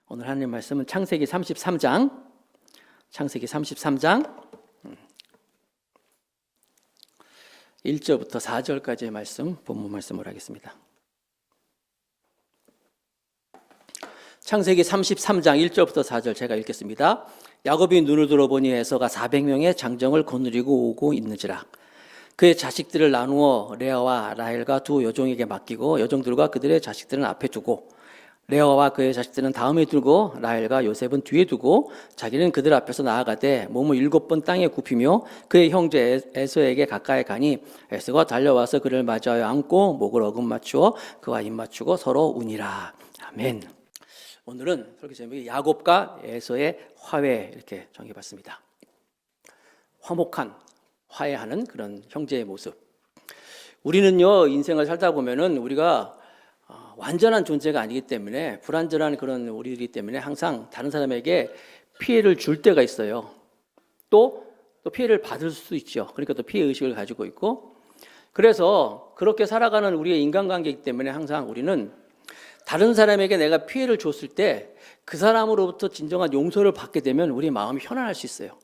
오늘 하나님 말씀은 창세기 33장 1절부터 4절까지의 말씀, 본문 말씀을 하겠습니다. 창세기 33장 1절부터 4절 제가 읽겠습니다. 야곱이 눈을 들어보니 에서가 400명의 장정을 거느리고 오고 있는지라. 그의 자식들을 나누어 레아와 라헬과 두 여종에게 맡기고 여종들과 그들의 자식들은 앞에 두고 레아와 그의 자식들은 다음에 두고 라헬과 요셉은 뒤에 두고 자기는 그들 앞에서 나아가되 몸을 7번 땅에 굽히며 그의 형제 에서에게 가까이 가니 에서가 달려와서 그를 맞이하여 안고 목을 어긋맞추어 그와 입 맞추고 서로 우니라. 아멘. 오늘은 설교 제목이 야곱과 에서의 화해 이렇게 정해봤습니다. 화목한, 화해하는 그런 형제의 모습. 우리는요, 인생을 살다 보면은 우리가 완전한 존재가 아니기 때문에 불완전한 그런 우리이기 때문에 항상 다른 사람에게 피해를 줄 때가 있어요. 또 피해를 받을 수 있죠. 그러니까 또 피해 의식을 가지고 있고, 그래서 그렇게 살아가는 우리의 인간관계이기 때문에 항상 우리는 다른 사람에게 내가 피해를 줬을 때 그 사람으로부터 진정한 용서를 받게 되면 우리 마음이 편안할 수 있어요.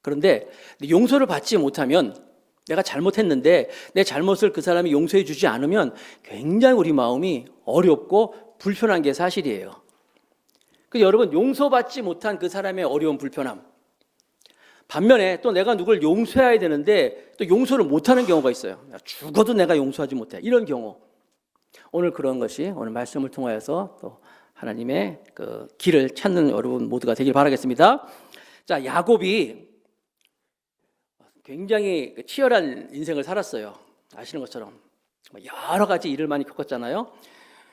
그런데 용서를 받지 못하면, 내가 잘못했는데 내 잘못을 그 사람이 용서해 주지 않으면 굉장히 우리 마음이 어렵고 불편한 게 사실이에요. 그래서 여러분, 용서받지 못한 그 사람의 어려운 불편함, 반면에 또 내가 누굴 용서해야 되는데 또 용서를 못하는 경우가 있어요. 죽어도 내가 용서하지 못해, 이런 경우. 오늘 그런 것이 오늘 말씀을 통하여서 또 하나님의 그 길을 찾는 여러분 모두가 되길 바라겠습니다. 자, 야곱이 굉장히 치열한 인생을 살았어요. 아시는 것처럼 여러 가지 일을 많이 겪었잖아요.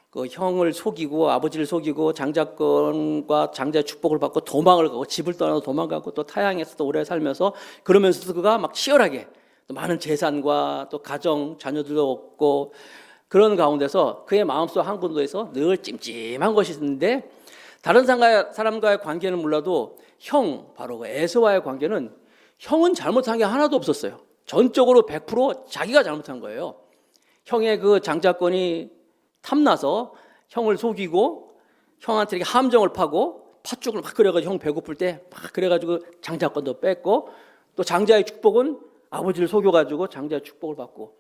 그 형을 속이고 아버지를 속이고 장자권과 장자의 축복을 받고 도망을 가고 집을 떠나서 도망가고 또 타향에서 또 오래 살면서, 그러면서 그가 막 치열하게 또 많은 재산과 또 가정 자녀들도 없고 그런 가운데서 그의 마음속 한 군도에서 늘 찜찜한 것이 있는데, 다른 사람과의 관계는 몰라도 바로 에서와의 관계는 형은 잘못한 게 하나도 없었어요. 전적으로 100% 자기가 잘못한 거예요. 형의 그 장자권이 탐나서 형을 속이고 형한테 이렇게 함정을 파고 팥죽을 막 끓여가지고 형 배고플 때 막 그래가지고 장자권도 뺐고, 또 장자의 축복은 아버지를 속여가지고 장자의 축복을 받고,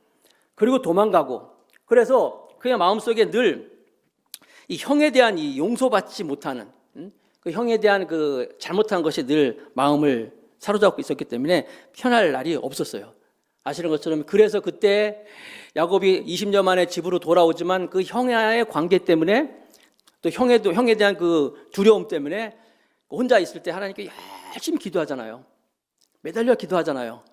그리고 도망가고. 그래서 그의 마음속에 늘 이 형에 대한 이 용서받지 못하는 그 형에 대한 그 잘못한 것이 늘 마음을 사로잡고 있었기 때문에 편할 날이 없었어요. 아시는 것처럼 그래서 그때 야곱이 20년 만에 집으로 돌아오지만 그 형의 관계 때문에 또 형에 대한 그 두려움 때문에 혼자 있을 때 하나님께 열심히 기도하잖아요. 매달려 기도하잖아요.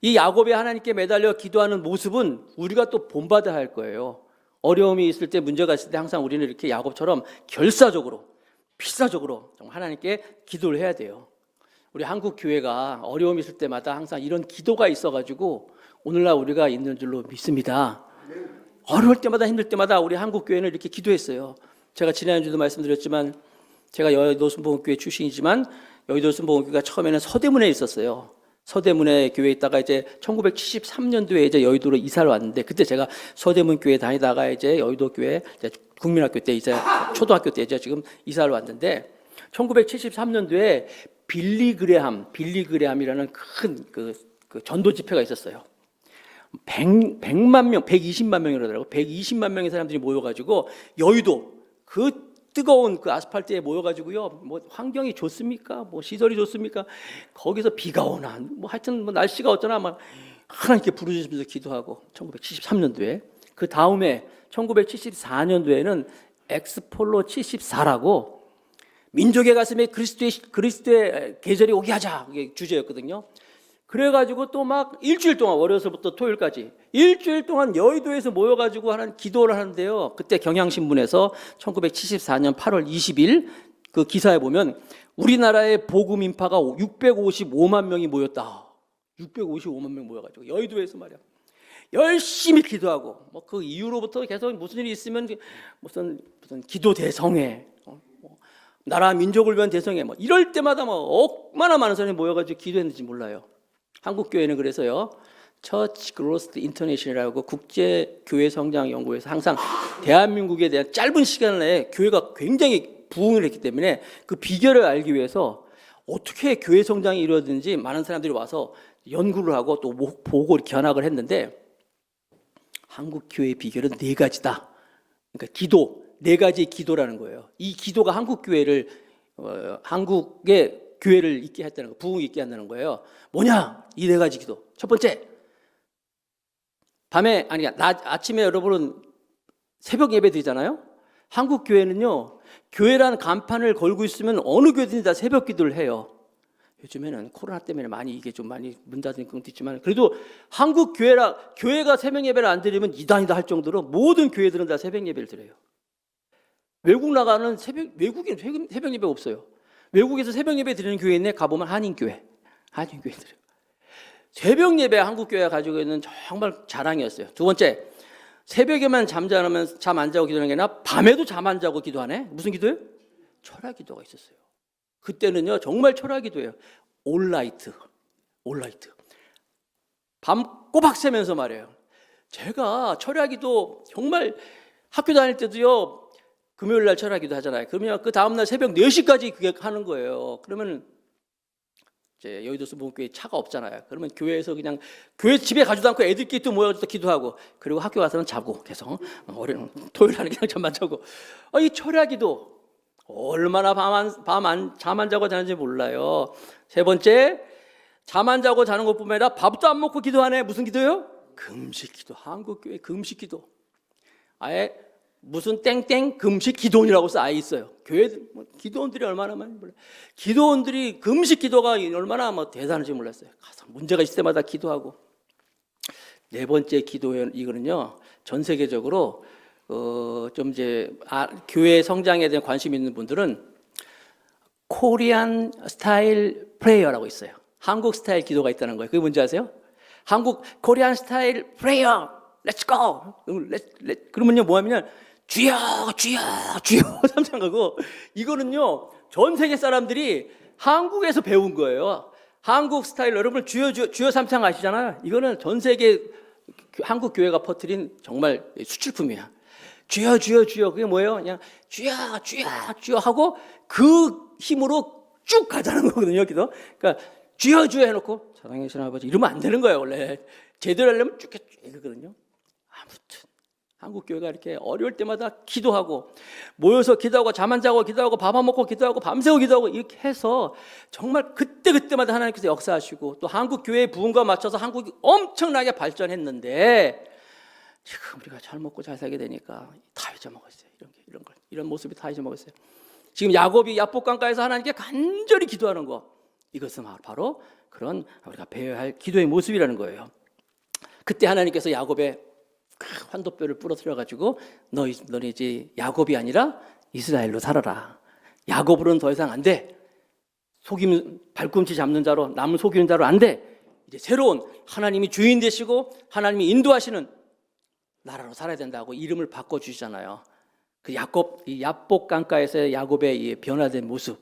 이 야곱이 하나님께 매달려 기도하는 모습은 우리가 또 본받아야 할 거예요. 어려움이 있을 때, 문제가 있을 때 항상 우리는 이렇게 야곱처럼 결사적으로, 필사적으로 하나님께 기도를 해야 돼요. 우리 한국 교회가 어려움이 있을 때마다 항상 이런 기도가 있어가지고 오늘날 우리가 있는 줄로 믿습니다. 어려울 때마다, 힘들 때마다 우리 한국 교회는 이렇게 기도했어요. 제가 지난주도 말씀드렸지만 제가 여의도 순복음교회 출신이지만 여의도 순복음교회가 처음에는 서대문에 있었어요. 서대문에 교회에 있다가 이제 1973년도에 이제 여의도로 이사를 왔는데, 그때 제가 서대문 교회 다니다가 이제 여의도 교회 국민학교 때 이제 초등학교 때 이제 지금 이사를 왔는데, 1973년도에 빌리그레함이라는 큰 그 전도 집회가 있었어요. 100만 명, 120만 명이라더라고요. 120만 명의 사람들이 모여가지고 여의도 그 뜨거운 그 아스팔트에 모여가지고요. 뭐 환경이 좋습니까? 뭐 시설이 좋습니까? 거기서 비가 오나, 뭐 하여튼 뭐 날씨가 어쩌나 막 하나님께 부르짖으면서 기도하고, 1973년도에. 그 다음에 1974년도에는 엑스폴로 74라고 민족의 가슴에 그리스도의 계절이 오게 하자, 이게 주제였거든요. 그래가지고 또 막 일주일 동안, 월요일부터 토요일까지 일주일 동안 여의도에서 모여가지고 하는 기도를 하는데요. 그때 경향신문에서 1974년 8월 20일 그 기사에 보면 우리나라의 복음 인파가 655만 명이 모였다. 655만 명 모여가지고 여의도에서 말이야 열심히 기도하고, 뭐 그 이후로부터 계속 무슨 일이 있으면 무슨 기도 대성회, 나라 민족을 위한 대성회, 뭐 이럴 때마다 뭐 얼마나 많은 사람이 모여가지고 기도했는지 몰라요. 한국 교회는 그래서요, 처치 그로스 인터내셔널이라고 국제 교회 성장 연구에서 항상 대한민국에 대한 짧은 시간 내에 교회가 굉장히 부흥을 했기 때문에 그 비결을 알기 위해서 어떻게 교회 성장이 이루어지는지 많은 사람들이 와서 연구를 하고 또 보고 견학을 했는데 한국 교회의 비결은 네 가지다. 그러니까 기도, 네 가지의 기도라는 거예요. 이 기도가 한국 교회를 한국의 교회를 있게 했다는 거, 부흥이 있게 한다는 거예요. 뭐냐? 이 네 가지 기도. 첫 번째, 아침에 여러분은 새벽 예배 드리잖아요. 한국 교회는요, 교회라는 간판을 걸고 있으면 어느 교회든지 다 새벽 기도를 해요. 요즘에는 코로나 때문에 이게 좀 많이 문 닫은 것도 있지만 그래도 한국 교회가 새벽 예배를 안 드리면 이단이다 할 정도로 모든 교회들은 다 새벽 예배를 드려요. 외국 나가는 외국인 새벽 예배가 없어요. 외국에서 새벽 예배 드리는 교회 있네. 가보면 한인교회 드려요. 새벽 예배 한국 교회가 가지고 있는 정말 자랑이었어요. 두 번째, 새벽에만 잠 안 자고 기도하는 게 아니라 밤에도 잠 안 자고 기도하네. 무슨 기도예요? 철학 기도가 있었어요. 그때는요 정말 철학 기도예요. 올라이트. 밤 꼬박 새면서 말이에요. 제가 철학 기도 정말 학교 다닐 때도요 금요일 날 철학 기도 하잖아요. 그러면 그 다음날 새벽 4시까지 그게 하는 거예요. 그러면 이제 여의도 수목교회 차가 없잖아요. 그러면 교회에서 그냥 교회 집에 가지도 않고 애들끼리 또 모여서 기도하고 그리고 학교 가서는 자고 계속 토요일 날은 그냥 잠만 자고 이 철학 기도 얼마나 잠 안 자고 자는지 몰라요. 세 번째, 잠 안 자고 자는 것뿐만 아니라 밥도 안 먹고 기도하네. 무슨 기도요? 금식 기도. 한국 교회 금식 기도. 아예 무슨 땡땡 금식 기도원이라고 써 있어요. 교회 기도원들이 얼마나 많이 몰라요. 기도원들이 금식 기도가 얼마나 대단한지 몰랐어요. 가서 문제가 있을 때마다 기도하고. 네 번째 이거는요 전 세계적으로 좀 이제 교회 성장에 대한 관심 있는 분들은 코리안 스타일 프레이어라고 있어요. 한국 스타일 기도가 있다는 거예요. 그게 뭔지 아세요? 코리안 스타일 프레이어, 렛츠 고. 그러면요 뭐 하면 주여 삼창하고 이거는요 전 세계 사람들이 한국에서 배운 거예요. 한국 스타일 여러분 주여 삼창 아시잖아요. 이거는 전 세계 한국 교회가 퍼뜨린 정말 수출품이야. 주여 그게 뭐예요? 그냥 주여 하고 그 힘으로 쭉 가자는 거거든요. 기도. 그러니까 주여 해놓고 사랑하시는 아버지 이러면 안 되는 거예요. 원래 제대로 하려면 쭉 이거거든요. 아무튼 한국 교회가 이렇게 어려울 때마다 기도하고 모여서 기도하고 잠 안 자고 기도하고 밥 안 먹고 기도하고 밤새고 기도하고 이렇게 해서 정말 그때마다 하나님께서 역사하시고 또 한국 교회의 부흥과 맞춰서 한국이 엄청나게 발전했는데 지금 우리가 잘 먹고 잘 살게 되니까 다 잊어먹었어요. 이런 모습이 다 잊어먹었어요. 지금 야곱이 야복강가에서 하나님께 간절히 기도하는 거 이것은 바로 그런 우리가 배워야 할 기도의 모습이라는 거예요. 그때 하나님께서 야곱의 환도뼈를 부러뜨려 가지고 너네 이제 야곱이 아니라 이스라엘로 살아라. 야곱으로는 더 이상 안 돼. 발꿈치 잡는 자로 남을 속이는 자로 안 돼. 이제 새로운 하나님이 주인 되시고 하나님이 인도하시는 나라로 살아야 된다고 이름을 바꿔 주시잖아요. 그 이 야복 강가에서의 야곱의 이 변화된 모습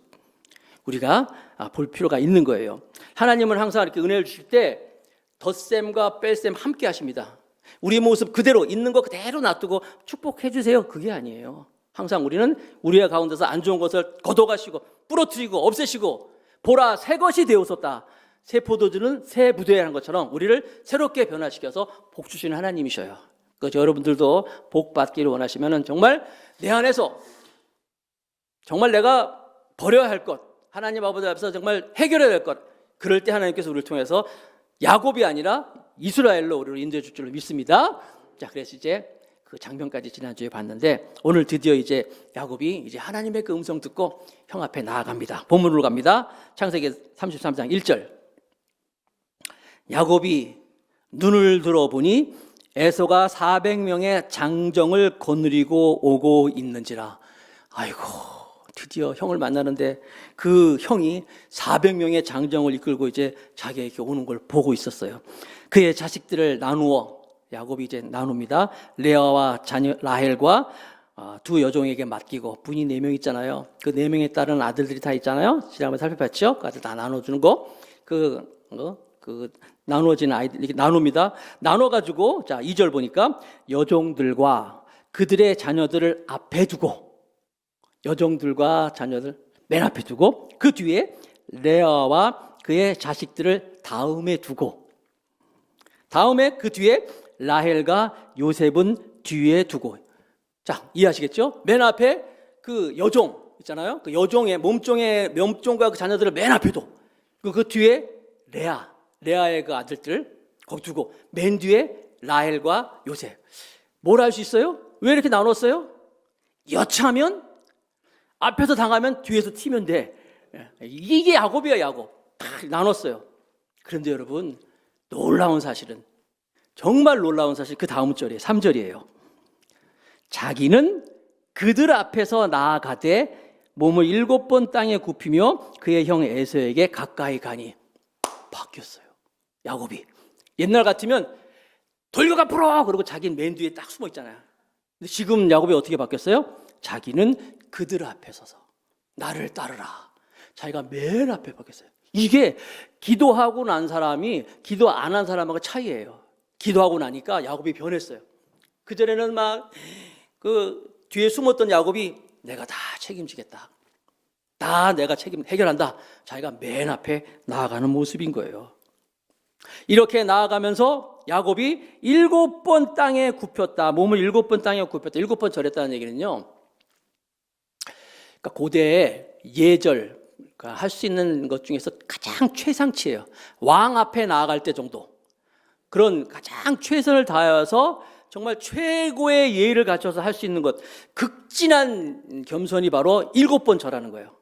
우리가 볼 필요가 있는 거예요. 하나님은 항상 이렇게 은혜를 주실 때 덧셈과 뺄셈 함께 하십니다. 우리의 모습 그대로 있는 거 그대로 놔두고 축복해 주세요. 그게 아니에요. 항상 우리는 우리의 가운데서 안 좋은 것을 걷어가시고 부러뜨리고 없애시고 보라 새 것이 되었었다. 새 포도주는 새 부대에 한 것처럼 우리를 새롭게 변화시켜서 복 주시는 하나님이셔요. 그래서 여러분들도 복 받기를 원하시면 정말 내 안에서 정말 내가 버려야 할 것 하나님 아버지 앞에서 정말 해결해야 할 것 그럴 때 하나님께서 우리를 통해서 야곱이 아니라 이스라엘로 우리를 인도해 줄 줄로 믿습니다. 자, 그래서 이제 그 장면까지 지난주에 봤는데 오늘 드디어 이제 야곱이 이제 하나님의 그 음성 듣고 형 앞에 나아갑니다. 본문으로 갑니다. 창세기 33장 1절. 야곱이 눈을 들어보니 에서가 400명의 장정을 거느리고 오고 있는지라. 아이고 드디어 형을 만나는데 그 형이 400명의 장정을 이끌고 이제 자기에게 오는 걸 보고 있었어요. 그의 자식들을 나누어 야곱이 이제 나눕니다. 레아와 자녀 라헬과 두 여종에게 맡기고 분이 4명 있잖아요. 그 4명에 따른 아들들이 다 있잖아요. 지난번에 살펴봤죠? 그 아들 다 나눠주는 거. 나누어진 아이들 이렇게 나눕니다. 나눠가지고 자 2절 보니까 여종들과 그들의 자녀들을 앞에 두고 여종들과 자녀들 맨 앞에 두고 그 뒤에 레아와 그의 자식들을 다음에 두고 다음에 그 뒤에 라헬과 요셉은 뒤에 두고. 자, 이해하시겠죠? 맨 앞에 그 여종 있잖아요. 그 여종의 몸종과 그 자녀들을 맨 앞에 둬. 그 뒤에 레아의 그 아들들 거기 두고 맨 뒤에 라헬과 요셉. 뭘 할 수 있어요? 왜 이렇게 나눴어요? 여차하면 앞에서 당하면 뒤에서 튀면 돼. 이게 야곱이야, 야곱. 딱 나눴어요. 그런데 여러분, 놀라운 사실은, 정말 놀라운 사실, 그 다음 절이에요. 3절이에요. 자기는 그들 앞에서 나아가되 몸을 7번 땅에 굽히며 그의 형 에서에게 가까이 가니. 바뀌었어요, 야곱이. 옛날 같으면 돌려가 풀어! 그러고 자기는 맨 뒤에 딱 숨어 있잖아요. 근데 지금 야곱이 어떻게 바뀌었어요? 자기는 그들 앞에 서서 나를 따르라. 자기가 맨 앞에 바뀌었어요. 이게 기도하고 난 사람이 기도 안 한 사람하고 차이예요. 기도하고 나니까 야곱이 변했어요. 그전에는 막 그 뒤에 숨었던 야곱이 내가 다 책임지겠다. 내가 해결한다. 자기가 맨 앞에 나아가는 모습인 거예요. 이렇게 나아가면서 야곱이 7번 땅에 굽혔다. 몸을 7번 땅에 굽혔다. 7번 절했다는 얘기는요. 그러니까 고대의 예절, 그러니까 할 수 있는 것 중에서 가장 최상치예요. 왕 앞에 나아갈 때 정도. 그런 가장 최선을 다해서 정말 최고의 예의를 갖춰서 할 수 있는 것, 극진한 겸손이 바로 7번 절하는 거예요.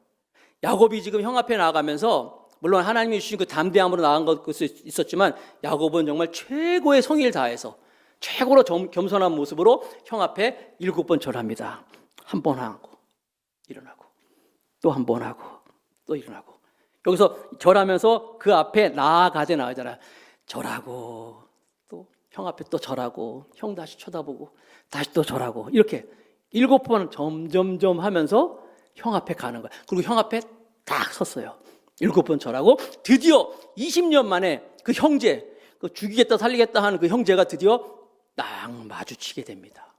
야곱이 지금 형 앞에 나아가면서 물론 하나님이 주신 그 담대함으로 나아간 것도 있었지만 야곱은 정말 최고의 성의를 다해서 최고로 겸손한 모습으로 형 앞에 7번 절합니다. 한 번 하고 일어나고 또 한 번 하고 또 일어나고. 여기서 절하면서 그 앞에 나아가잖아요. 절하고 또 형 앞에 또 절하고 형 다시 쳐다보고 다시 또 절하고 이렇게 7번 점점점 하면서 형 앞에 가는 거예요. 그리고 형 앞에 딱 섰어요. 7번 절하고 드디어 20년 만에 그 형제, 그 죽이겠다 살리겠다 하는 그 형제가 드디어 딱 마주치게 됩니다.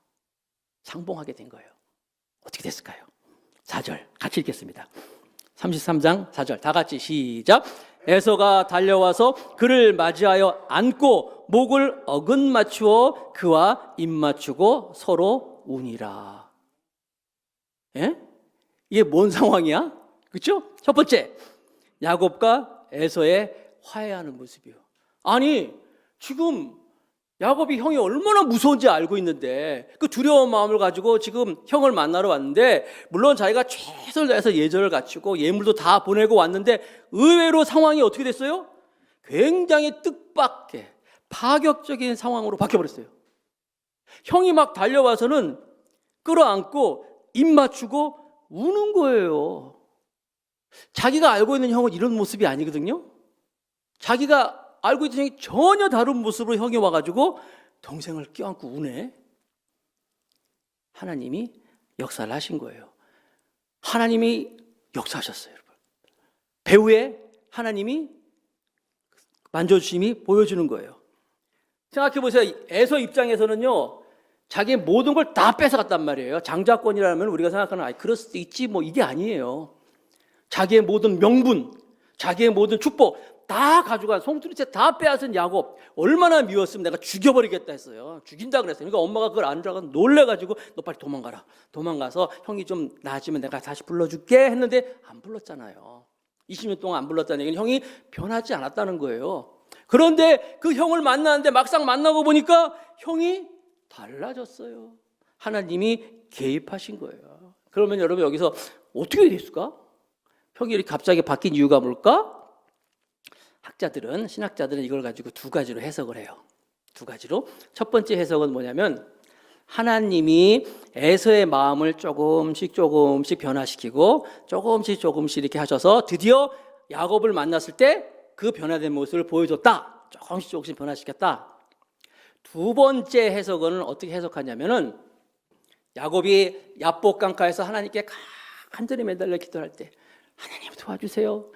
상봉하게 된 거예요. 어떻게 됐을까요? 4절 같이 읽겠습니다. 33장 4절 다 같이 시작. 에서가 달려와서 그를 맞이하여 안고 목을 어긋맞추어 그와 입맞추고 서로 우니라. 예? 이게 뭔 상황이야? 그렇죠? 첫 번째, 야곱과 에서의 화해하는 모습이요. 아니, 지금 야곱이 형이 얼마나 무서운지 알고 있는데 그 두려운 마음을 가지고 지금 형을 만나러 왔는데 물론 자기가 최선을 다해서 예절을 갖추고 예물도 다 보내고 왔는데 의외로 상황이 어떻게 됐어요? 굉장히 뜻밖의 파격적인 상황으로 바뀌어버렸어요. 형이 막 달려와서는 끌어안고 입 맞추고 우는 거예요. 자기가 알고 있는 형은 이런 모습이 아니거든요. 자기가 알고 있던 형이 전혀 다른 모습으로 형이 와가지고 동생을 껴안고 우네. 하나님이 역사를 하신 거예요. 하나님이 역사하셨어요, 여러분. 배후에 하나님이 만져주심이 보여주는 거예요. 생각해 보세요. 에서 입장에서는요, 자기의 모든 걸 다 뺏어갔단 말이에요. 장자권이라면 우리가 생각하는 그럴 수도 있지 뭐 이게 아니에요. 자기의 모든 명분, 자기의 모든 축복 다 가져간 송두리째 다 빼앗은 야곱 얼마나 미웠으면 내가 죽여버리겠다 했어요. 죽인다 그랬어요. 그러니까 엄마가 그걸 안 들어가서 놀래가지고 너 빨리 도망가라. 도망가서 형이 좀 나아지면 내가 다시 불러줄게 했는데 안 불렀잖아요. 20년 동안 안 불렀다는 얘기는 형이 변하지 않았다는 거예요. 그런데 그 형을 만나는데 막상 만나고 보니까 형이 달라졌어요. 하나님이 개입하신 거예요. 그러면 여러분 여기서 어떻게 됐을까? 형이 이렇게 갑자기 바뀐 이유가 뭘까? 신학자들은 이걸 가지고 두 가지로 해석을 해요. 두 가지로. 첫 번째 해석은 뭐냐면 하나님이 에서의 마음을 조금씩 변화시키고 조금씩 이렇게 하셔서 드디어 야곱을 만났을 때 그 변화된 모습을 보여줬다. 조금씩 변화시켰다. 두 번째 해석은 어떻게 해석하냐면은 야곱이 야복 강가에서 하나님께 간절히 매달려 기도할 때 하나님 도와주세요.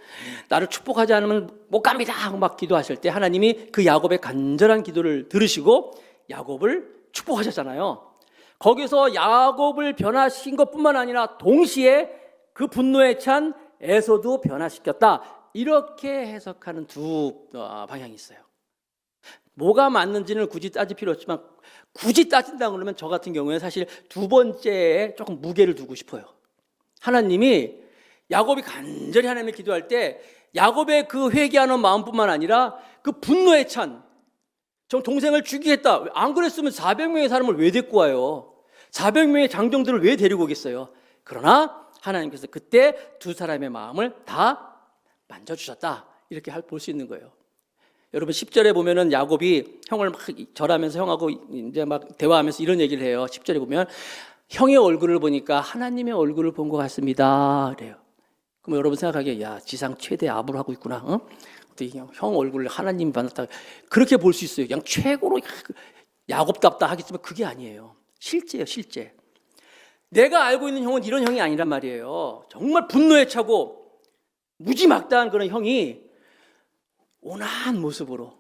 나를 축복하지 않으면 못 갑니다 하고 막 기도하실 때 하나님이 그 야곱의 간절한 기도를 들으시고 야곱을 축복하셨잖아요. 거기서 야곱을 변화시킨 것뿐만 아니라 동시에 그 분노에 찬 에서도 변화시켰다. 이렇게 해석하는 두 방향이 있어요. 뭐가 맞는지는 굳이 따질 필요 없지만 굳이 따진다 그러면 저 같은 경우에 사실 두 번째에 조금 무게를 두고 싶어요. 하나님이 야곱이 간절히 하나님을 기도할 때 야곱의 그 회개하는 마음뿐만 아니라 그 분노에 찬 저 동생을 죽이겠다. 안 그랬으면 400명의 사람을 왜 데리고 와요? 400명의 장정들을 왜 데리고 오겠어요? 그러나 하나님께서 그때 두 사람의 마음을 다 만져주셨다. 이렇게 볼 수 있는 거예요. 여러분 10절에 보면은 야곱이 형을 막 절하면서 형하고 이제 막 대화하면서 이런 얘기를 해요. 10절에 보면 형의 얼굴을 보니까 하나님의 얼굴을 본 것 같습니다. 그래요. 그럼 여러분 생각하기에 야 지상 최대 아부를 하고 있구나. 형 얼굴을 하나님이 만났다. 그렇게 볼 수 있어요. 그냥 최고로 야곱답다 하겠지만 그게 아니에요. 실제예요, 실제. 내가 알고 있는 형은 이런 형이 아니란 말이에요. 정말 분노에 차고 무지막다한 그런 형이 온화한 모습으로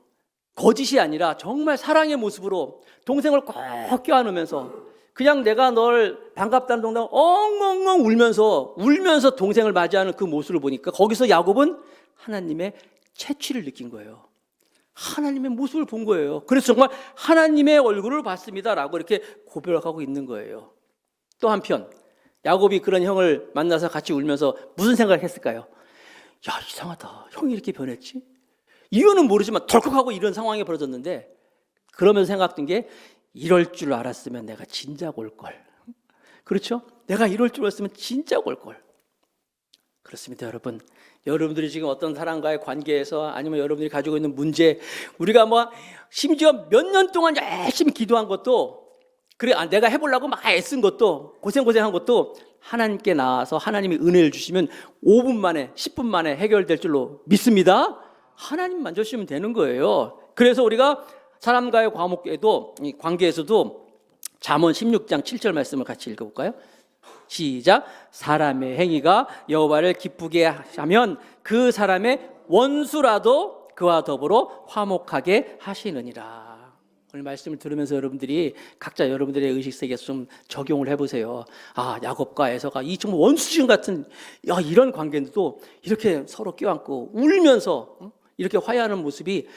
거짓이 아니라 정말 사랑의 모습으로 동생을 꼭 껴안으면서 그냥 내가 널 반갑다는 동생 엉엉엉 울면서 동생을 맞이하는 그 모습을 보니까 거기서 야곱은 하나님의 채취를 느낀 거예요. 하나님의 모습을 본 거예요. 그래서 정말 하나님의 얼굴을 봤습니다라고 이렇게 고백하고 있는 거예요. 또 한편 야곱이 그런 형을 만나서 같이 울면서 무슨 생각을 했을까요? 야 이상하다. 형이 이렇게 변했지? 이유는 모르지만 덜컥하고 이런 상황이 벌어졌는데 그러면서 생각했던 게 이럴 줄 알았으면 내가 진작 올걸. 그렇죠? 내가 이럴 줄 알았으면 진작 올걸. 그렇습니다, 여러분. 여러분들이 지금 어떤 사람과의 관계에서 아니면 여러분들이 가지고 있는 문제, 우리가 뭐 심지어 몇 년 동안 열심히 기도한 것도 그래 내가 해보려고 막 애쓴 것도 고생한 것도 하나님께 나와서 하나님이 은혜를 주시면 5분 만에 10분 만에 해결될 줄로 믿습니다. 하나님 만져주시면 되는 거예요. 그래서 우리가 사람과의 관계에서도 잠언 16장 7절 말씀을 같이 읽어볼까요? 시작. 사람의 행위가 여호와를 기쁘게 하면 그 사람의 원수라도 그와 더불어 화목하게 하시느니라. 오늘 말씀을 들으면서 여러분들이 각자 여러분들의 의식세계에서 좀 적용을 해보세요. 아 야곱과 에서가 이 정말 원수지금 같은 이런 관계인데도 이렇게 서로 껴안고 울면서 이렇게 화해하는 모습이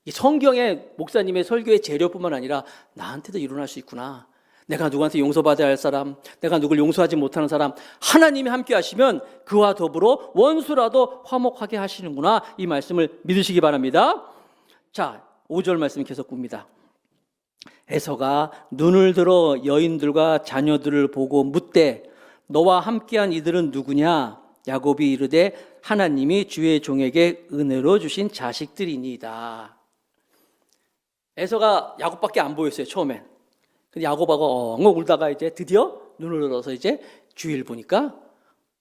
성경의 목사님의 설교의 재료뿐만 아니라 나한테도 일어날 수 있구나. 내가 누구한테 용서받아야 할 사람, 내가 누굴 용서하지 못하는 사람, 하나님이 함께 하시면 그와 더불어 원수라도 화목하게 하시는구나. 이 말씀을 믿으시기 바랍니다. 자, 5절 말씀 계속 봅니다. 에서가 눈을 들어 여인들과 자녀들을 보고 묻되 너와 함께한 이들은 누구냐? 야곱이 이르되 하나님이 주의 종에게 은혜로 주신 자식들이니이다. 에서가 야곱밖에 안 보였어요, 처음엔. 근데 야곱하고 엉엉 울다가 이제 드디어 눈을 들어서 이제 주위를 보니까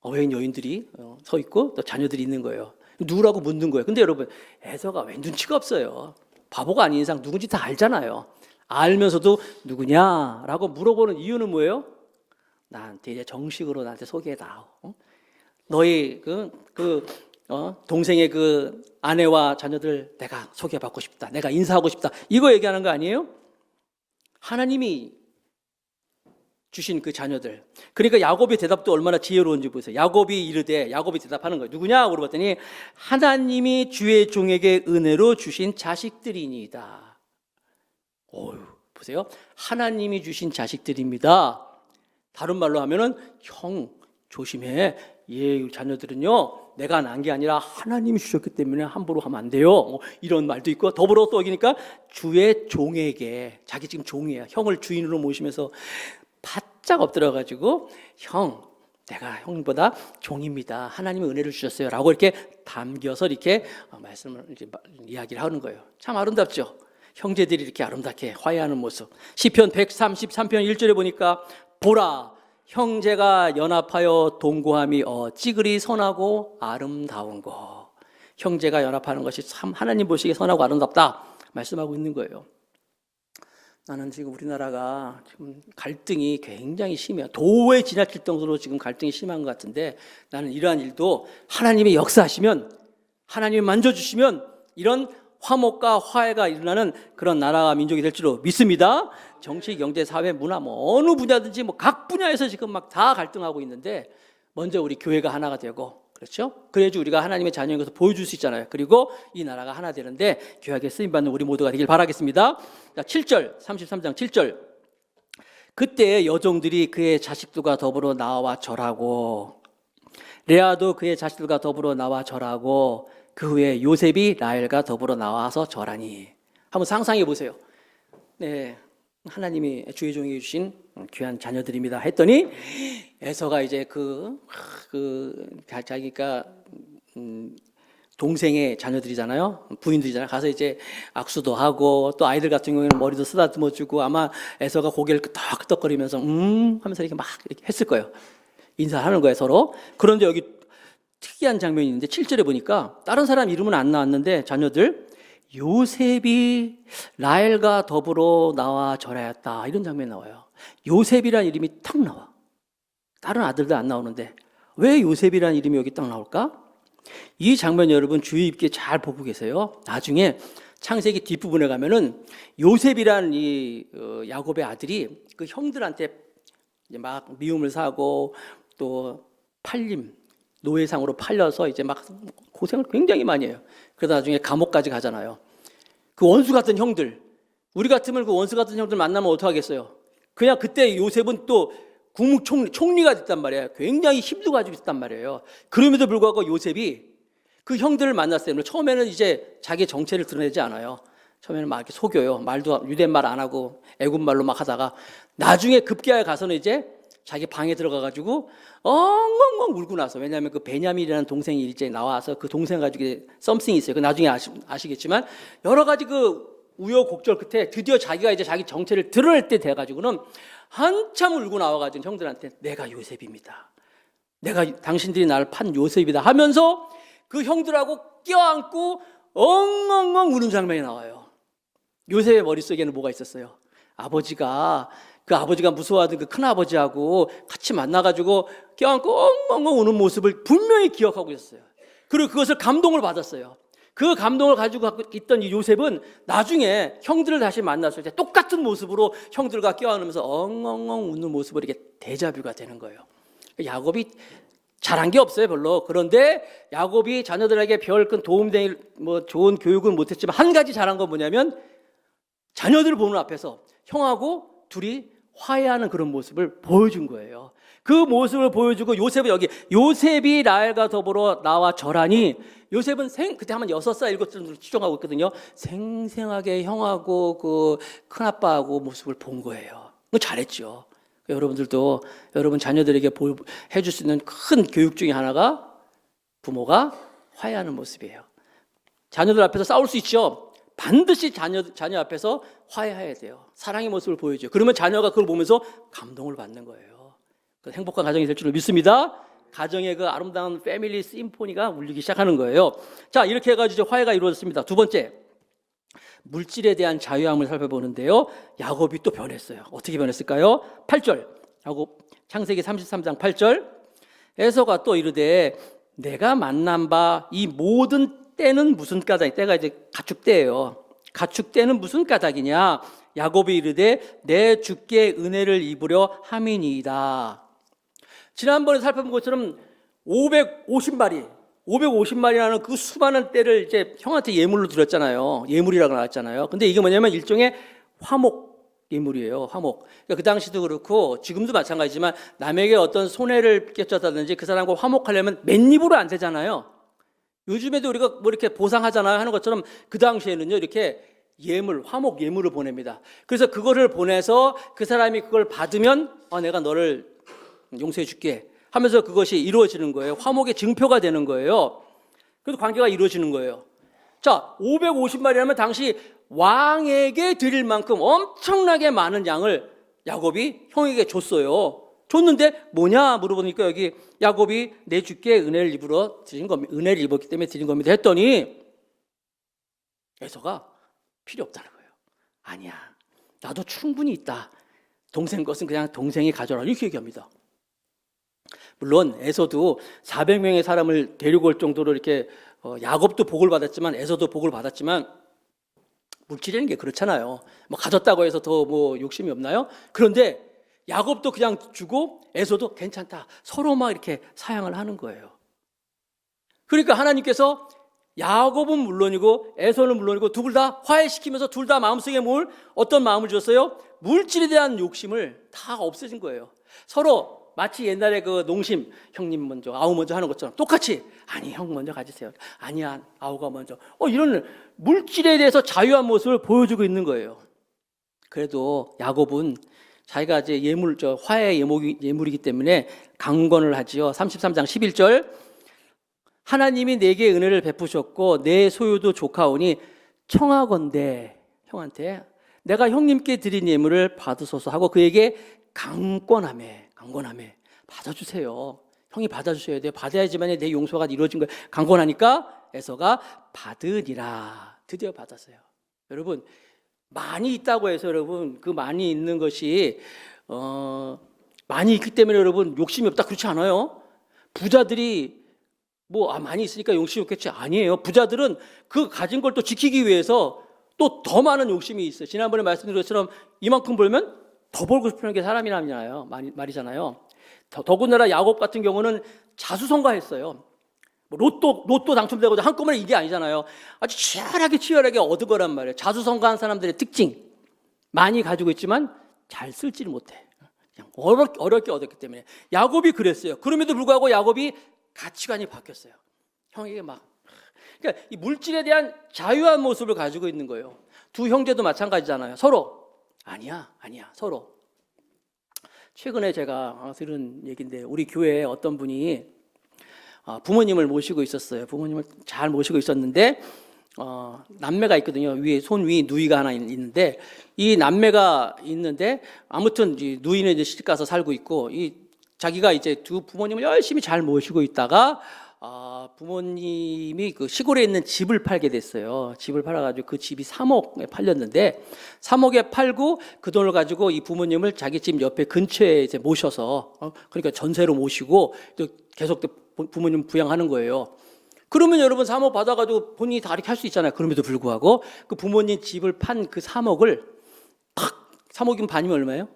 어린 여인들이 서 있고 또 자녀들이 있는 거예요. 누구라고 묻는 거예요. 근데 여러분, 에서가 왜 눈치가 없어요? 바보가 아닌 이상 누군지 다 알잖아요. 알면서도 누구냐라고 물어보는 이유는 뭐예요? 나한테 이제 정식으로 나한테 소개해다오. 너희 동생의 그 아내와 자녀들 내가 소개받고 싶다. 내가 인사하고 싶다. 이거 얘기하는 거 아니에요? 하나님이 주신 그 자녀들. 그러니까 야곱의 대답도 얼마나 지혜로운지 보세요. 야곱이 대답하는 거예요. 누구냐? 물어봤더니 하나님이 주의 종에게 은혜로 주신 자식들이니이다. 보세요. 하나님이 주신 자식들입니다. 다른 말로 하면은 형 조심해. 자녀들은요 내가 낳은 게 아니라 하나님이 주셨기 때문에 함부로 하면 안 돼요. 이런 말도 있고 더불어 또 여기니까 주의 종에게 자기 지금 종이에요. 형을 주인으로 모시면서 바짝 엎드려가지고 형 내가 형보다 종입니다. 하나님이 은혜를 주셨어요. 라고 이렇게 담겨서 이렇게 말씀을 이야기를 하는 거예요. 참 아름답죠. 형제들이 이렇게 아름답게 화해하는 모습. 시편 133편 1절에 보니까 보라 형제가 연합하여 동거함이 어찌 그리 선하고 아름다운 거. 형제가 연합하는 것이 참 하나님 보시기에 선하고 아름답다 말씀하고 있는 거예요. 나는 지금 우리나라가 지금 갈등이 굉장히 심해요. 도에 지나칠 정도로 지금 갈등이 심한 것 같은데 나는 이러한 일도 하나님이 역사하시면 하나님이 만져주시면 이런 화목과 화해가 일어나는 그런 나라와 민족이 될 줄로 믿습니다. 정치, 경제, 사회, 문화 뭐 어느 분야든지 뭐 각 분야에서 지금 막 다 갈등하고 있는데 먼저 우리 교회가 하나가 되고, 그렇죠? 그래야지 우리가 하나님의 자녀인 것을 보여줄 수 있잖아요. 그리고 이 나라가 하나 되는데 귀하게 쓰임받는 우리 모두가 되길 바라겠습니다. 자, 7절, 33장 7절. 그때 여종들이 그의 자식들과 더불어 나와 절하고, 레아도 그의 자식들과 더불어 나와 절하고, 그 후에 요셉이 라헬과 더불어 나와서 절하니. 한번 상상해 보세요. 네, 하나님이 주의 종에게 주신 귀한 자녀들입니다 했더니 에서가 이제 자기가 동생의 자녀들이잖아요. 부인들이잖아요. 가서 이제 악수도 하고, 또 아이들 같은 경우에는 머리도 쓰다듬어 주고, 아마 에서가 고개를 끄덕끄덕거리면서 하면서 이렇게 막 이렇게 했을 거예요. 인사하는 거예요, 서로. 그런데 여기 특이한 장면이 있는데 7절에 보니까 다른 사람 이름은 안 나왔는데 자녀들 요셉이 라헬과 더불어 나와 절하였다, 이런 장면이 나와요. 요셉이라는 이름이 탁 나와. 다른 아들도 안 나오는데 왜 요셉이라는 이름이 여기 딱 나올까? 이 장면 여러분 주의 깊게 잘 보고 계세요. 나중에 창세기 뒷부분에 가면은 요셉이라는 이 야곱의 아들이 그 형들한테 이제 막 미움을 사고 또 팔림, 노예상으로 팔려서 이제 막 고생을 굉장히 많이 해요. 그러다 나중에 감옥까지 가잖아요. 그 원수 같은 형들, 우리 같으면 그 원수 같은 형들 만나면 어떡하겠어요? 그냥 그때 요셉은 또 국무총리가 됐단 말이에요. 굉장히 힘도 가지고 있었단 말이에요. 그럼에도 불구하고 요셉이 그 형들을 만났을 때 처음에는 이제 자기 정체를 드러내지 않아요. 처음에는 막 이렇게 속여요. 말도 유대인 말 안 하고 애국말로 막 하다가 나중에 급기야에 가서는 이제 자기 방에 들어가가지고 엉엉엉 울고 나서, 왜냐하면 그 베냐민이라는 동생이 이제 나와서 그 동생 가지고 썸씽이 있어요. 그 나중에 아시겠지만 여러 가지 그 우여곡절 끝에 드디어 자기가 이제 자기 정체를 드러낼 때 돼가지고는 한참 울고 나와가지고 형들한테 내가 요셉입니다. 내가 당신들이 나를 판 요셉이다 하면서 그 형들하고 껴안고 엉엉엉 우는 장면이 나와요. 요셉의 머릿속에는 뭐가 있었어요? 그 아버지가 무서워하던 그 큰아버지하고 같이 만나가지고 껴안고 엉엉엉 우는 모습을 분명히 기억하고 있었어요. 그리고 그것을 감동을 받았어요. 그 감동을 가지고 있던 이 요셉은 나중에 형들을 다시 만났을 때 똑같은 모습으로 형들과 껴안으면서 엉엉엉 웃는 모습으로 이렇게 데자뷰가 되는 거예요. 야곱이 잘한 게 없어요, 별로. 그런데 야곱이 자녀들에게 별 큰 도움되는 뭐 좋은 교육은 못했지만 한 가지 잘한 건 뭐냐면 자녀들을 보는 앞에서 형하고 둘이 화해하는 그런 모습을 보여준 거예요. 그 모습을 보여주고 요셉이 라헬과 더불어 나와 절하니, 요셉은 그때 한번 6살 7살 정도 추정하고 있거든요. 생생하게 형하고 그 큰아빠하고 모습을 본 거예요. 잘했죠. 여러분들도 여러분 자녀들에게 해줄 수 있는 큰 교육 중에 하나가 부모가 화해하는 모습이에요. 자녀들 앞에서 싸울 수 있죠. 반드시 자녀 앞에서 화해해야 돼요. 사랑의 모습을 보여줘요. 그러면 자녀가 그걸 보면서 감동을 받는 거예요. 행복한 가정이 될 줄을 믿습니다. 가정의 그 아름다운 패밀리 심포니가 울리기 시작하는 거예요. 자, 이렇게 해가지고 화해가 이루어졌습니다. 두 번째, 물질에 대한 자유함을 살펴보는데요. 야곱이 또 변했어요. 어떻게 변했을까요? 8절, 야곱 창세기 33장 8절. 에서가 또 이르되 내가 만난 바 이 모든 때는 무슨 까닭이, 때가 이제 가축 때예요. 가축 때는 무슨 까닭이냐? 야곱이 이르되 내 주께 은혜를 입으려 함이니이다. 지난번에 살펴본 것처럼 550마리라는 그 수많은 떼를 이제 형한테 예물로 드렸잖아요. 예물이라고 나왔잖아요. 근데 이게 뭐냐면 일종의 화목 예물이에요. 화목. 그러니까 그 당시도 그렇고 지금도 마찬가지지만 남에게 어떤 손해를 끼쳤다든지 그 사람과 화목하려면 맨입으로 안 되잖아요. 요즘에도 우리가 뭐 이렇게 보상하잖아요 하는 것처럼 그 당시에는요 이렇게 화목 예물을 보냅니다. 그래서 그거를 보내서 그 사람이 그걸 받으면 내가 너를 용서해 줄게 하면서 그것이 이루어지는 거예요. 화목의 증표가 되는 거예요. 그래서 관계가 이루어지는 거예요. 자, 550마리라면 당시 왕에게 드릴 만큼 엄청나게 많은 양을 야곱이 형에게 줬어요. 줬는데 뭐냐 물어보니까 여기 야곱이 내 주께 은혜를 입었기 때문에 드린 겁니다 했더니 에서가 필요 없다는 거예요. 아니야, 나도 충분히 있다. 동생 것은 그냥 동생이 가져라 이렇게 얘기합니다. 물론 에서도 400명의 사람을 데리고 올 정도로 이렇게 야곱도 복을 받았지만 에서도 복을 받았지만 물질이라는 게 그렇잖아요. 뭐 가졌다고 해서 더 뭐 욕심이 없나요? 그런데 야곱도 그냥 주고 에서도 괜찮다. 서로 막 이렇게 사양을 하는 거예요. 그러니까 하나님께서 야곱은 물론이고 에서는 물론이고 둘 다 화해시키면서 둘 다 마음속에 어떤 마음을 줬어요? 물질에 대한 욕심을 다 없애진 거예요. 서로 마치 옛날에 그 농심 형님 먼저 아우 먼저 하는 것처럼 똑같이 아니 형 먼저 가지세요. 아니야 아우가 먼저. 이런 물질에 대해서 자유한 모습을 보여주고 있는 거예요. 그래도 야곱은 자기가 이제 화해 예물이기 때문에 강권을 하지요. 33장 11절 하나님이 내게 은혜를 베푸셨고 내 소유도 조카오니 청하건대 형한테 내가 형님께 드린 예물을 받으소서 하고 그에게 강권하매 받아주세요. 형이 받아주셔야 돼요. 받아야지만 내 용서가 이루어진 거예요. 강권하니까 에서가 받으니라. 드디어 받았어요. 여러분 많이 있다고 해서 여러분 그 많이 있는 것이 많이 있기 때문에 여러분 욕심이 없다 그렇지 않아요. 부자들이 많이 있으니까 욕심이 없겠지 아니에요. 부자들은 그 가진 걸 또 지키기 위해서 또 더 많은 욕심이 있어요. 지난번에 말씀드린 것처럼 이만큼 벌면 더 벌고 싶은 게 사람이라잖아요. 말이잖아요. 더군다나 야곱 같은 경우는 자수성가했어요. 로또 당첨되고도 한꺼번에 이게 아니잖아요. 아주 치열하게 얻은 거란 말이에요. 자수성가한 사람들의 특징. 많이 가지고 있지만 잘 쓸지를 못해. 그냥 어렵게 얻었기 때문에. 야곱이 그랬어요. 그럼에도 불구하고 야곱이 가치관이 바뀌었어요. 형에게 그러니까 이 물질에 대한 자유한 모습을 가지고 있는 거예요. 두 형제도 마찬가지잖아요. 서로 아니야 서로. 최근에 제가 들은 얘기인데 우리 교회에 어떤 분이 부모님을 모시고 있었어요. 부모님을 잘 모시고 있었는데 남매가 있거든요. 손 위 누이가 하나 있는데 이 남매가 있는데 아무튼 누이는 이제 시집 가서 살고 있고 자기가 이제 두 부모님을 열심히 잘 모시고 있다가 부모님이 그 시골에 있는 집을 팔게 됐어요. 집을 팔아가지고 그 집이 3억에 팔렸는데 3억에 팔고 그 돈을 가지고 이 부모님을 자기 집 옆에 근처에 이제 모셔서 그러니까 전세로 모시고 또 계속 부모님 부양하는 거예요. 그러면 여러분 3억 받아가지고 본인이 다 이렇게 할 수 있잖아요. 그럼에도 불구하고 그 부모님 집을 판 그 3억을 탁 3억이면 반이면 얼마예요?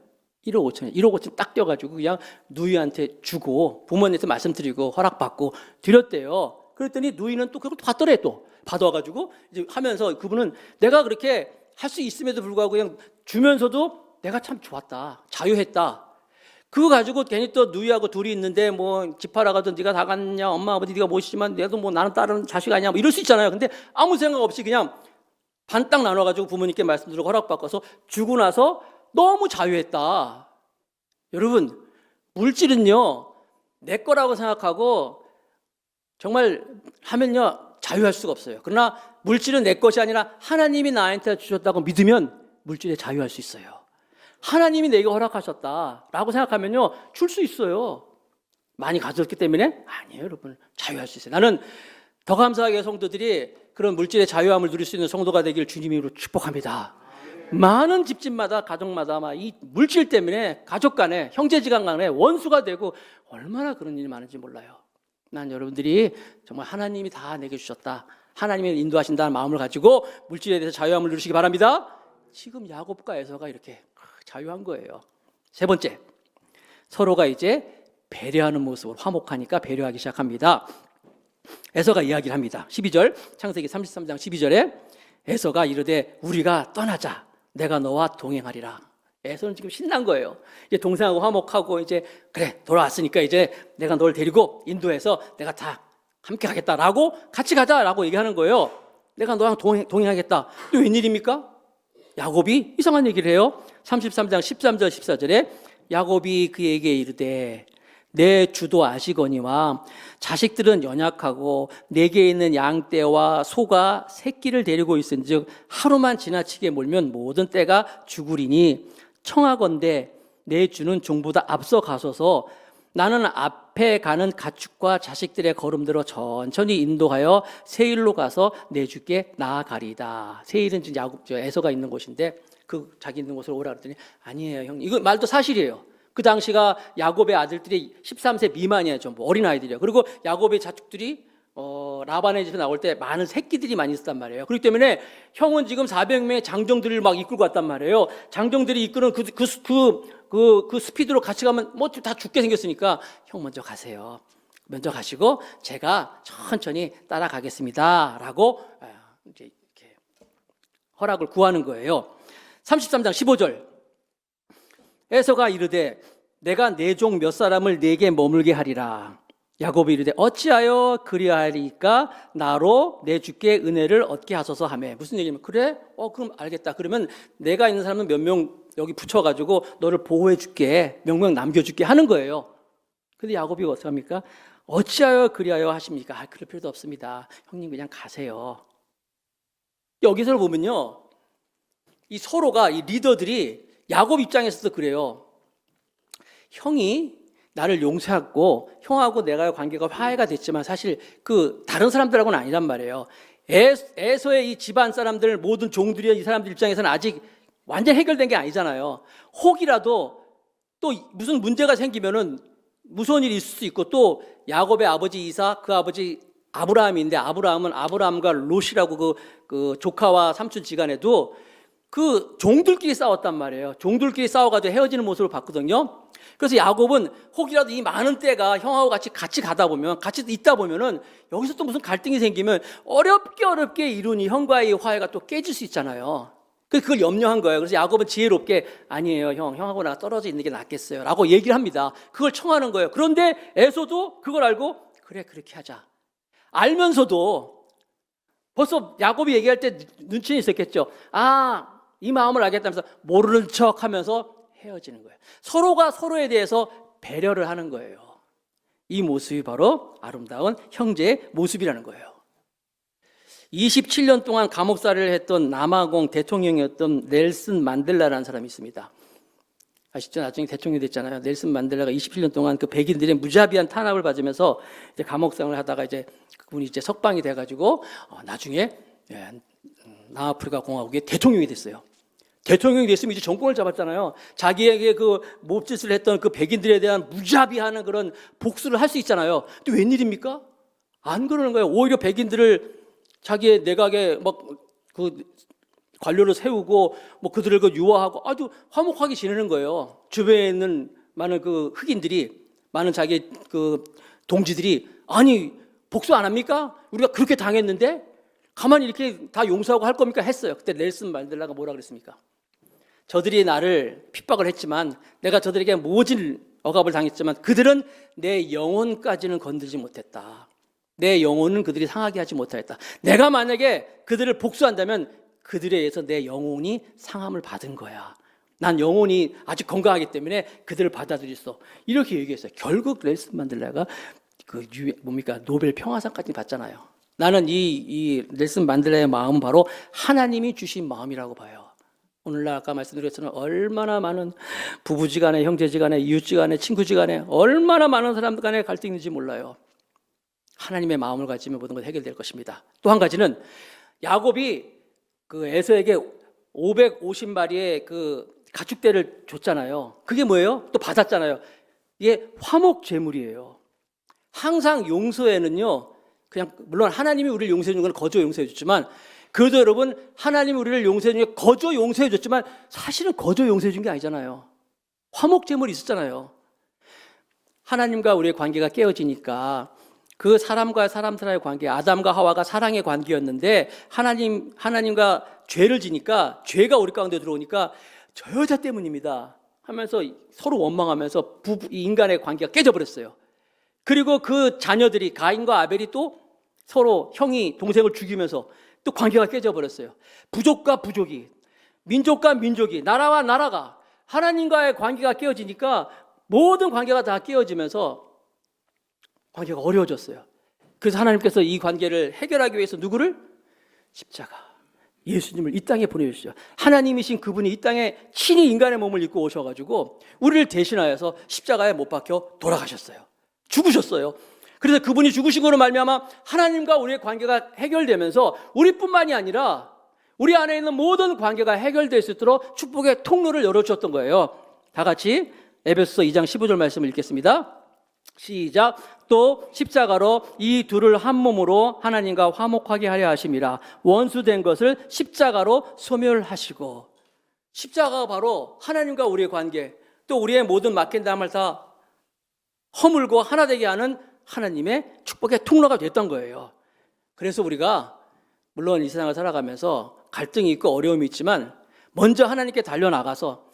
1억 5천원. 1억 5천 딱 떼어가지고 그냥 누이한테 주고 부모님한테 말씀드리고 허락받고 드렸대요. 그랬더니 누이는 또 그걸 받더래 또. 받아가지고 이제 하면서 그분은 내가 그렇게 할 수 있음에도 불구하고 그냥 주면서도 내가 참 좋았다. 자유했다. 그거 가지고 괜히 또 누이하고 둘이 있는데 집 팔아가도 네가 다 갔냐 엄마 아버지 네가 모시지만 내도 나는 다른 자식 아니야 이럴 수 있잖아요. 근데 아무 생각 없이 그냥 반 딱 나눠가지고 부모님께 말씀드리고 허락받고서 주고 나서 너무 자유했다. 여러분 물질은요 내 거라고 생각하고 정말 하면요 자유할 수가 없어요. 그러나 물질은 내 것이 아니라 하나님이 나한테 주셨다고 믿으면 물질에 자유할 수 있어요. 하나님이 내게 허락하셨다라고 생각하면요 줄 수 있어요. 많이 가졌기 때문에 아니에요. 여러분 자유할 수 있어요. 나는 더 감사하게 성도들이 그런 물질의 자유함을 누릴 수 있는 성도가 되길 주님으로 축복합니다. 많은 집집마다 가족마다 이 물질 때문에 가족 간에 형제지간 간에 원수가 되고 얼마나 그런 일이 많은지 몰라요. 난 여러분들이 정말 하나님이 다 내게 주셨다. 하나님이 인도하신다는 마음을 가지고 물질에 대해서 자유함을 누리시기 바랍니다. 지금 야곱과 에서가 이렇게 자유한 거예요. 세 번째, 서로가 이제 배려하는 모습으로 화목하니까 배려하기 시작합니다. 에서가 이야기를 합니다. 12절 창세기 33장 12절에 에서가 이르되 우리가 떠나자. 내가 너와 동행하리라. 에서는 지금 신난 거예요. 이제 동생하고 화목하고 이제 그래 돌아왔으니까 이제 내가 널 데리고 인도해서 내가 다 함께 하겠다라고 같이 가자라고 얘기하는 거예요. 내가 너랑 동행하겠다. 또 웬일입니까? 야곱이 이상한 얘기를 해요. 33장 13절 14절에 야곱이 그에게 이르되 내 주도 아시거니와 자식들은 연약하고 내게 있는 양떼와 소가 새끼를 데리고 있은즉 하루만 지나치게 몰면 모든 떼가 죽으리니 청하건대 내 주는 종보다 앞서 가소서 나는 앞에 가는 가축과 자식들의 걸음대로 천천히 인도하여 세일로 가서 내 주께 나아가리다. 세일은 지금 에서가 있는 곳인데 그 자기 있는 곳으로 오라 그랬더니 아니에요 형. 이거 말도 사실이에요. 그 당시가 야곱의 아들들이 13세 미만이에요. 전부 어린아이들이에요. 그리고 야곱의 자축들이 라반의 집에 나올 때 많은 새끼들이 많이 있었단 말이에요. 그렇기 때문에 형은 지금 400명의 장정들을 막 이끌고 왔단 말이에요. 장정들이 이끄는 그 스피드로 같이 가면 뭐 다 죽게 생겼으니까 형 먼저 가세요. 먼저 가시고 제가 천천히 따라가겠습니다라고 이제 이렇게 허락을 구하는 거예요. 33장 15절. 에서가 이르되 내가 내 종 몇 사람을 내게 머물게 하리라. 야곱이 이르되 어찌하여 그리하리까 나로 내 주께 은혜를 얻게 하소서 하매. 무슨 얘기냐면 그래? 그럼 알겠다. 그러면 내가 있는 사람은 몇 명 여기 붙여가지고 너를 보호해 줄게. 명명 남겨줄게 하는 거예요. 근데 야곱이 어떻게 합니까? 어찌하여 그리하여 하십니까? 그럴 필요도 없습니다. 형님 그냥 가세요. 여기서 보면요, 이 서로가 이 리더들이 야곱 입장에서도 그래요. 형이 나를 용서하고 형하고 내가 관계가 화해가 됐지만 사실 그 다른 사람들하고는 아니란 말이에요. 에서의 이 집안 사람들 모든 종들이 이 사람들 입장에서는 아직 완전 해결된 게 아니잖아요. 혹이라도 또 무슨 문제가 생기면은 무서운 일이 있을 수 있고 또 야곱의 아버지 이삭 그 아버지 아브라함인데 아브라함은 아브라함과 롯이라고 그 조카와 삼촌 지간에도 그 종들끼리 싸웠단 말이에요. 종들끼리 싸워가지고 헤어지는 모습을 봤거든요. 그래서 야곱은 혹이라도 이 많은 때가 형하고 같이 가다 보면 같이 있다 보면은 여기서 또 무슨 갈등이 생기면 어렵게 이룬 이 형과의 화해가 또 깨질 수 있잖아요. 그걸 염려한 거예요. 그래서 야곱은 지혜롭게 아니에요, 형하고 나가 떨어져 있는 게 낫겠어요 라고 얘기를 합니다. 그걸 청하는 거예요. 그런데 에서도 그걸 알고 그래 그렇게 하자 알면서도 벌써 야곱이 얘기할 때 눈치는 있었겠죠. 이 마음을 알겠다면서 모르는 척하면서 헤어지는 거예요. 서로가 서로에 대해서 배려를 하는 거예요. 이 모습이 바로 아름다운 형제의 모습이라는 거예요. 27년 동안 감옥살이를 했던 남아공 대통령이었던 넬슨 만델라라는 사람이 있습니다. 아시죠? 나중에 대통령이 됐잖아요. 넬슨 만델라가 27년 동안 그 백인들의 무자비한 탄압을 받으면서 이제 감옥생활을 하다가 이제 그분이 이제 석방이 돼가지고 나중에 남아프리카 공화국의 대통령이 됐어요. 대통령이 됐으면 이제 정권을 잡았잖아요. 자기에게 그 몹짓을 했던 그 백인들에 대한 무자비하는 그런 복수를 할 수 있잖아요. 근데 웬일입니까? 안 그러는 거예요. 오히려 백인들을 자기의 내각에 막 그 관료를 세우고 뭐 그들을 그 유화하고 아주 화목하게 지내는 거예요. 주변에 있는 많은 그 흑인들이 많은 자기 그 동지들이 아니 복수 안 합니까? 우리가 그렇게 당했는데 가만히 이렇게 다 용서하고 할 겁니까? 했어요. 그때 넬슨 만델라가 뭐라 그랬습니까? 저들이 나를 핍박을 했지만 내가 저들에게 모진 억압을 당했지만 그들은 내 영혼까지는 건들지 못했다. 내 영혼은 그들이 상하게 하지 못하였다. 내가 만약에 그들을 복수한다면 그들에 의해서 내 영혼이 상함을 받은 거야. 난 영혼이 아직 건강하기 때문에 그들을 받아들일 수. 이렇게 얘기했어요. 결국 넬슨 만델라가 노벨 평화상까지 받잖아요. 나는 이 넬슨 만델라의 마음은 바로 하나님이 주신 마음이라고 봐요. 오늘날 아까 말씀드린 것처럼 얼마나 많은 부부지간에 형제지간에 이웃지간에 친구지간에 얼마나 많은 사람들 간에 갈등이 있는지 몰라요. 하나님의 마음을 가지면 모든 것 해결될 것입니다. 또 한 가지는 야곱이 그 에서에게 550마리의 그 가축대를 줬잖아요. 그게 뭐예요? 또 받았잖아요. 이게 화목 제물이에요. 항상 용서에는요, 그냥 물론 하나님이 우리를 용서해 준 건 거저 용서해 줬지만 그래도 여러분 하나님이 우리를 용서해 준 게 거저 용서해 줬지만 사실은 거저 용서해 준 게 아니잖아요. 화목 제물이 있었잖아요. 하나님과 우리의 관계가 깨어지니까 그 사람과 사람 사이의 관계, 아담과 하와가 사랑의 관계였는데 하나님과 죄를 지니까 죄가 우리 가운데 들어오니까 저 여자 때문입니다 하면서 서로 원망하면서 인간의 관계가 깨져버렸어요. 그리고 그 자녀들이 가인과 아벨이 또 서로 형이 동생을 죽이면서 또 관계가 깨져버렸어요. 부족과 부족이, 민족과 민족이, 나라와 나라가 하나님과의 관계가 깨어지니까 모든 관계가 다 깨어지면서 관계가 어려워졌어요. 그래서 하나님께서 이 관계를 해결하기 위해서 누구를? 십자가, 예수님을 이 땅에 보내주시죠. 하나님이신 그분이 이 땅에 친히 인간의 몸을 입고 오셔가지고 우리를 대신하여서 십자가에 못 박혀 돌아가셨어요. 죽으셨어요. 그래서 그분이 죽으신 거로 말미암아 하나님과 우리의 관계가 해결되면서 우리뿐만이 아니라 우리 안에 있는 모든 관계가 해결될 수 있도록 축복의 통로를 열어주셨던 거예요. 다 같이 에베소서 2장 15절 말씀을 읽겠습니다. 시작. 또 십자가로 이 둘을 한 몸으로 하나님과 화목하게 하려 하심이라. 원수된 것을 십자가로 소멸하시고. 십자가가 바로 하나님과 우리의 관계, 또 우리의 모든 막힌 담을 다 허물고 하나 되게 하는 하나님의 축복의 통로가 됐던 거예요. 그래서 우리가 물론 이 세상을 살아가면서 갈등이 있고 어려움이 있지만 먼저 하나님께 달려나가서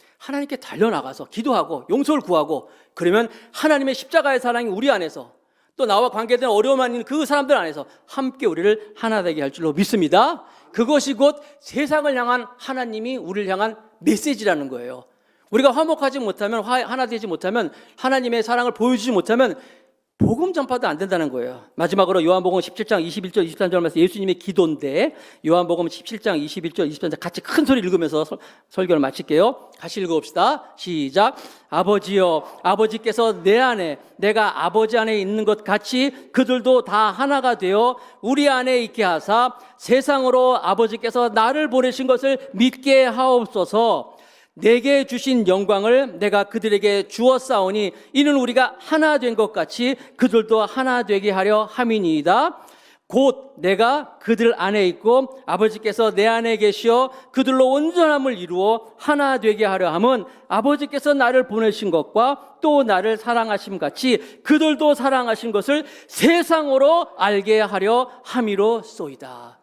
기도하고 용서를 구하고, 그러면 하나님의 십자가의 사랑이 우리 안에서, 또 나와 관계된 어려움 있는 그 사람들 안에서 함께 우리를 하나 되게 할 줄로 믿습니다. 그것이 곧 세상을 향한 하나님이 우리를 향한 메시지라는 거예요. 우리가 화목하지 못하면, 하나 되지 못하면, 하나님의 사랑을 보여주지 못하면 복음 전파도 안 된다는 거예요. 마지막으로 요한복음 17장 21절 23절 말씀, 예수님의 기도인데 요한복음 17장 21절 23절 같이 큰 소리 읽으면서 설교를 마칠게요. 같이 읽어봅시다. 시작. 아버지여, 아버지께서 내 안에, 내가 아버지 안에 있는 것 같이 그들도 다 하나가 되어 우리 안에 있게 하사 세상으로 아버지께서 나를 보내신 것을 믿게 하옵소서. 내게 주신 영광을 내가 그들에게 주었사오니 이는 우리가 하나 된 것 같이 그들도 하나 되게 하려 함이니이다. 곧 내가 그들 안에 있고 아버지께서 내 안에 계시어 그들로 온전함을 이루어 하나 되게 하려 함은 아버지께서 나를 보내신 것과 또 나를 사랑하심 같이 그들도 사랑하신 것을 세상으로 알게 하려 함이로소이다.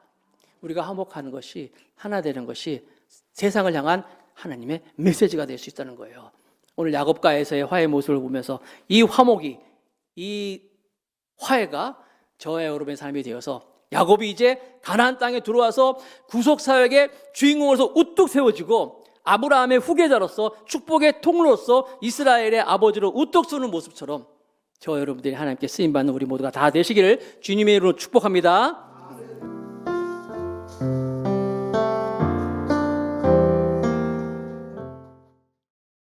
우리가 화목하는 것이, 하나 되는 것이 세상을 향한 하나님의 메시지가 될 수 있다는 거예요. 오늘 야곱과에서의 화해 모습을 보면서 이 화목이, 이 화해가 저와 여러분의 삶이 되어서 야곱이 이제 가나안 땅에 들어와서 구속사역의 주인공으로서 우뚝 세워지고 아브라함의 후계자로서 축복의 통로로서 이스라엘의 아버지로 우뚝 서는 모습처럼 저와 여러분들이 하나님께 쓰임받는 우리 모두가 다 되시기를 주님의 이름으로 축복합니다.